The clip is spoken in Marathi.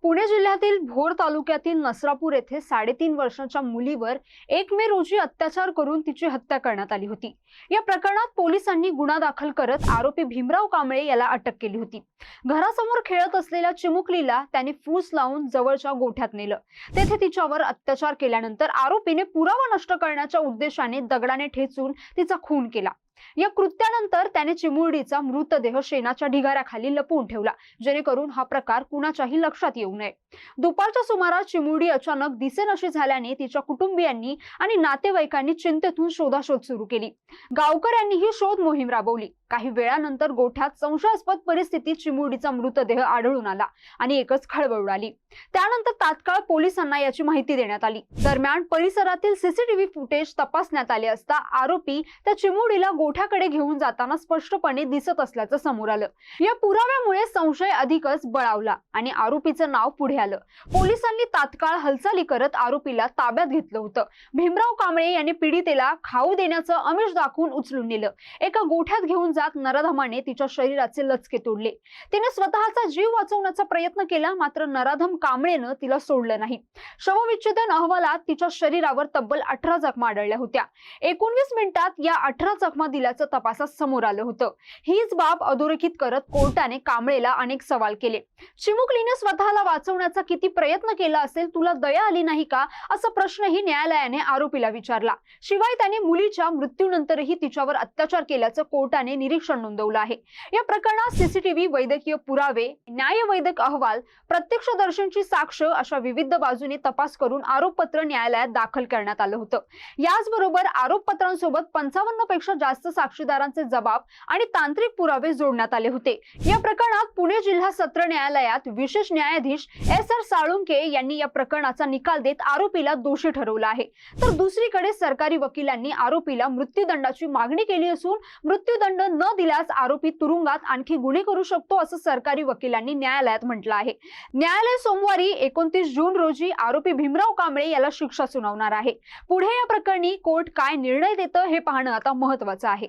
पुणे जिल्ह्यातील भोर तालुक्यातील नसरापूर येथे 3.5 वर्षाच्या मुलीवर 1 मे रोजी अत्याचार करून तिची हत्या करण्यात आली होती। या प्रकरणात पोलिसांनी गुन्हा दाखल करत आरोपी भीमराव कांबळे याला अटक केली होती। घरासमोर खेळत असलेल्या चिमुकलीला त्याने फूस लावून जवळच्या गोठ्यात नेलं। तेथे तिच्यावर अत्याचार केल्यानंतर आरोपीने पुरावा नष्ट करण्याच्या उद्देशाने दगडाने ठेचून तिचा खून केला। या कृत्यानंतर त्याने चिमुरडीचा मृतदेह शेणाच्या ढिगाऱ्याखाली लपवून ठेवला, जेणेकरून हा प्रकार कुणाच्याही लक्षात येऊ नये। दुपारच्या सुमारास चिमुरडी अचानक दिसेनाशी झाल्याने तिच्या कुटुंबियांनी आणि नातेवाईकांनी चिंतेतून शोधाशोध सुरू केली। गावकऱ्यांनीही शोध मोहीम राबवली। काही वेळानंतर गोठ्यात संशयास्पद परिस्थितीत चिमुरडीचा मृतदेह आढळून आला आणि एकच खळबळ उडाली। त्यानंतर तात्काळ पोलिसांना याची माहिती देण्यात आली। दरम्यान परिसरातील सीसीटीव्ही फुटेज तपासण्यात आले असता आरोपी त्या चिमुरडीला गोठ्याकडे घेऊन जाताना स्पष्टपणे दिसत असल्याचं समोर आलं। या पुराव्यामुळे संशय अधिकच बळावला आणि आरोपीचं नाव पुढे आलं। पोलिसांनी तात्काळ हालचाली करत आरोपीला ताब्यात घेतलं होतं। भीमराव कांबळे यांनी पीडितेला खाऊ देण्याचं आमिष दाखवून उचलून नेलं। एका गोठ्यात घेऊन जात नराधमाने तिच्या शरीराचे लचके तोडले। तिने स्वतःचा जीव वाचवण्याचा प्रयत्न केला, मात्र नराधम कांबळेनं तिला सोडलं नाही। शवविच्छेदन अहवालात तिच्या शरीरावर तब्बल 18 जखमा आढळल्या होत्या। 19 मिनिटात या 18 जखमा दिल्याचं तपासात समोर आलं होतं। हीच बाब अधोरेखित करत कोर्टाने कांबळेला अनेक सवाल केले। चिमुकलीने स्वतःला वाचवण्याचा किती प्रयत्न केला असेल, तुला दया आली नाही का, असा प्रश्नही न्यायालयाने आरोपीला विचारला। शिवाय त्याने मुलीच्या मृत्यूनंतरही तिच्यावर अत्याचार केल्याचं कोर्टाने निरीक्षण नोंदवलं आहे। या प्रकरणात सीसीटीव्ही, वैद्यकीय पुरावे, न्यायवैद्यक अहवाल, प्रत्यक्षदर्शींची साक्ष अशा विविध बाजूने तपास करून आरोपपत्र न्यायालयात दाखल करण्यात आलं होतं। याचबरोबर आरोपपत्रांसोबत 55 पेक्षा जास्त साक्षीदारांचे जबाब आणि तांत्रिक पुरावे जोडण्यात आले होते। या प्रकरणात पुणे जिल्हा सत्र न्यायालयात विशेष न्यायाधीश एस.आर. साळुंके यांनी या प्रकरणाचा निकाल देत आरोपीला दोषी ठरवलं आहे। तर दुसरीकडे सरकारी वकिलांनी आरोपीला मृत्यूदंडाची मागणी केली असून मृत्यूदंड न दिल्यास आरोपी तुरुंगात आणखी गुन्हे करू शकतो, असं सरकारी वकिलांनी न्यायालयात म्हटलं आहे। न्यायालय सोमवारी 29 जून रोजी आरोपी भीमराव कांबळे याला शिक्षा सुनावणार आहे। पुढे या प्रकरणी कोर्ट काय निर्णय देतं हे पाहणं आता महत्त्वाचं आहे।